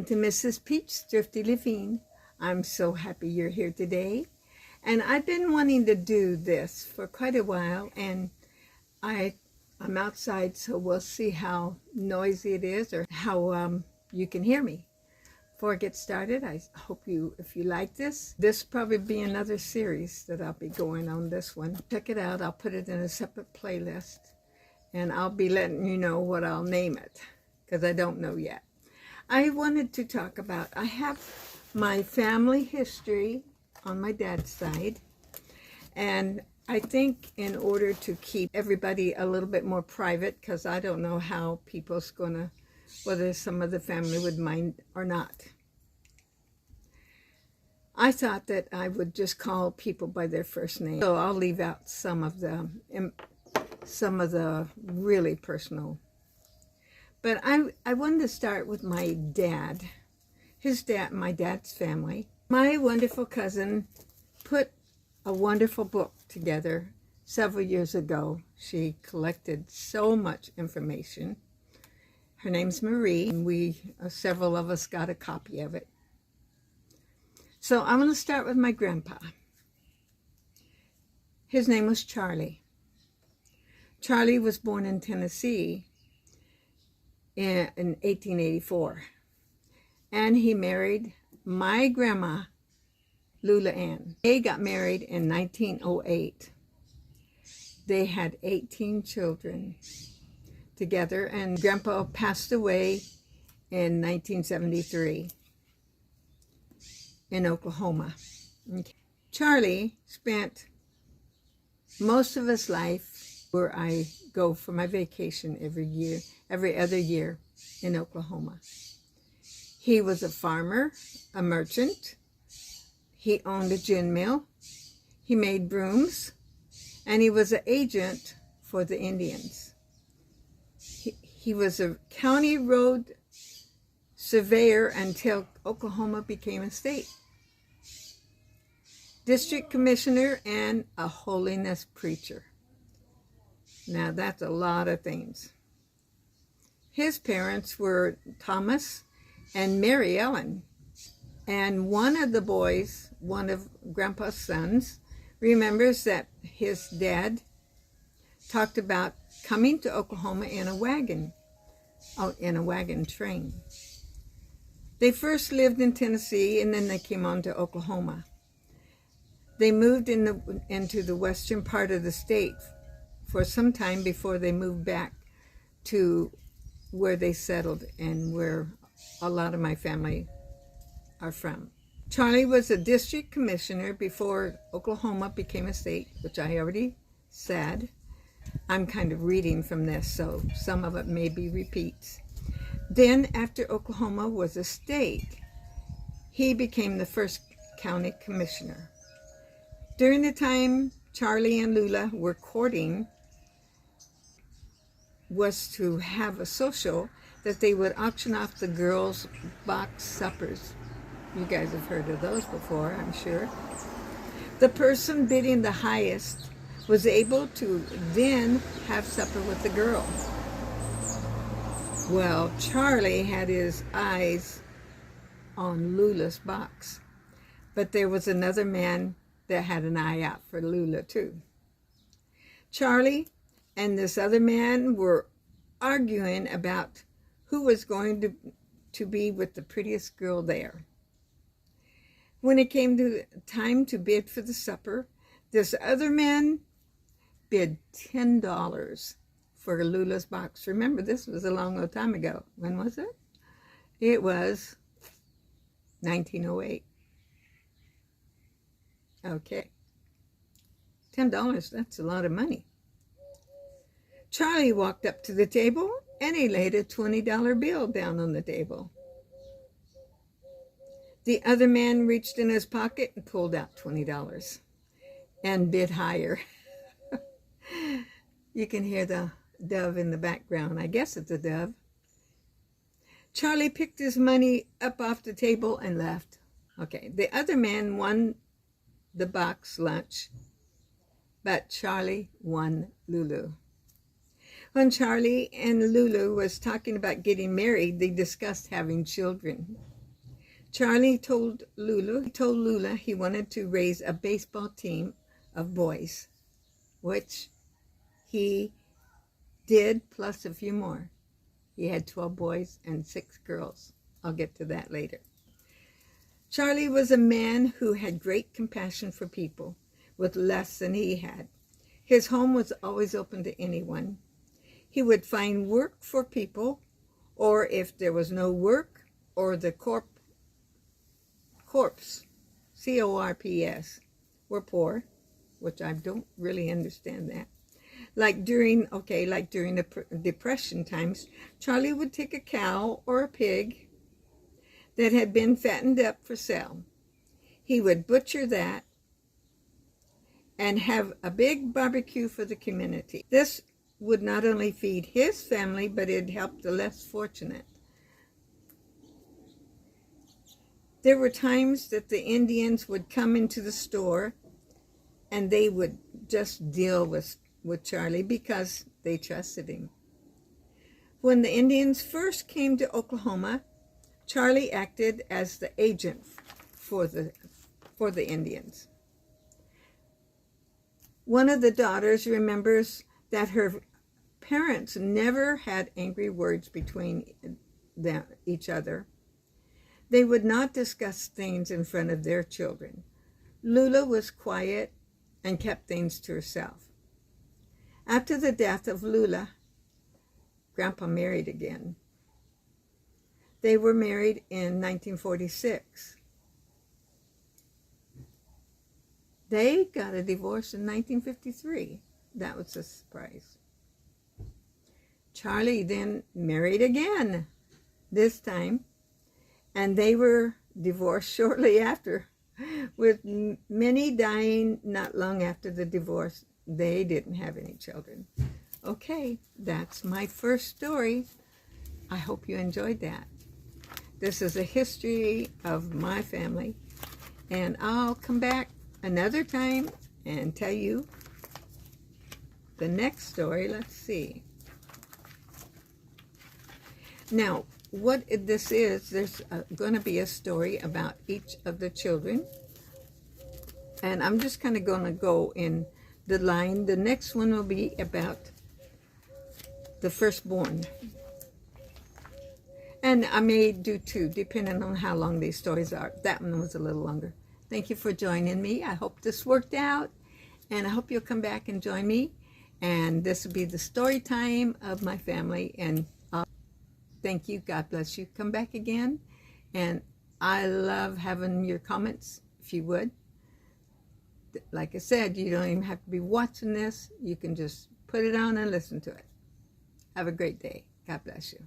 to Mrs. Peach's Thrifty Living. I'm so happy you're here today. And I've been wanting to do this for quite a while, and I'm outside, so we'll see how noisy it is or how you can hear me. Before I get started, I hope if you like this probably be another series that I'll be going on this one. Check it out. I'll put it in a separate playlist, and I'll be letting you know what I'll name it, because I don't know yet. I wanted to talk about, I have my family history on my dad's side, and I think in order to keep everybody a little bit more private, because I don't know how people's gonna, whether some of the family would mind or not, I thought that I would just call people by their first name. So I'll leave out some of the really personal. But I wanted to start with my dad. My dad's family. My wonderful cousin put a wonderful book together several years ago. She collected so much information. Her name's Marie, and several of us got a copy of it. So I'm going to start with my grandpa. His name was Charlie. Charlie was born in Tennessee in 1884, and he married my grandma, Lula Ann. They got married in 1908. They had 18 children together, and Grandpa passed away in 1973 in Oklahoma. Okay. Charlie spent most of his life where I go for my vacation every other year in Oklahoma. He was a farmer, a merchant. He owned a gin mill. He made brooms, and he was an agent for the Indians. He was a county road surveyor until Oklahoma became a state. District commissioner and a holiness preacher. Now that's a lot of things. His parents were Thomas and Mary Ellen. And one of the boys, one of Grandpa's sons, remembers that his dad talked about coming to Oklahoma in a wagon train. They first lived in Tennessee, and then they came on to Oklahoma. They moved into the western part of the state for some time before they moved back to where they settled and where a lot of my family are from. Charlie was a district commissioner before Oklahoma became a state, which I already said. I'm kind of reading from this, so some of it may be repeats. Then, after Oklahoma was a state, he became the first county commissioner. During the time Charlie and Lula were courting, was to have a social that they would auction off the girls' box suppers. You guys have heard of those before, I'm sure. The person bidding the highest was able to then have supper with the girl. Well, Charlie had his eyes on Lula's box, but there was another man that had an eye out for Lula too. Charlie and this other man were arguing about who was going to be with the prettiest girl there. When it came to time to bid for the supper, this other man bid $10 for Lula's box. Remember, this was a long old time ago. When was it? It was 1908. Okay. $10, that's a lot of money. Charlie walked up to the table, and he laid a $20 bill down on the table. The other man reached in his pocket and pulled out $20 and bid higher. You can hear the dove in the background. I guess it's a dove. Charlie picked his money up off the table and left. Okay, the other man won the box lunch, but Charlie won Lulu. When Charlie and Lulu was talking about getting married, they discussed having children. Charlie told Lula he wanted to raise a baseball team of boys, which he did, plus a few more. He had 12 boys and 6 girls. I'll get to that later. Charlie was a man who had great compassion for people with less than he had. His home was always open to anyone. He would find work for people, or if there was no work, or the corpse, C-O-R-P-S, were poor, which I don't really understand that. Like during the Depression times, Charlie would take a cow or a pig that had been fattened up for sale. He would butcher that and have a big barbecue for the community. This would not only feed his family, but it helped the less fortunate. There were times that the Indians would come into the store and they would just deal with Charlie because they trusted him. When the Indians first came to Oklahoma, Charlie acted as the agent for the Indians. One of the daughters remembers that her parents never had angry words between each other. They would not discuss things in front of their children. Lula was quiet and kept things to herself. After the death of Lula, Grandpa married again. They were married in 1946. They got a divorce in 1953. That was a surprise. Charlie then married again, this time, and they were divorced shortly after, with many dying not long after the divorce. They didn't have any children. Okay, that's my first story. I hope you enjoyed that. This is a history of my family, and I'll come back another time and tell you the next story. Let's see. Now, what this is, there's going to be a story about each of the children, and I'm just kind of going to go in the line. The next one will be about the firstborn, and I may do 2 depending on how long these stories are. That one was a little longer. Thank you for joining me. I hope this worked out, and I hope you'll come back and join me, and this will be the story time of my family. And thank you. God bless you. Come back again, and I love having your comments. If you would, like I said, you don't even have to be watching this. You can just put it on and listen to it. Have a great day. God bless you.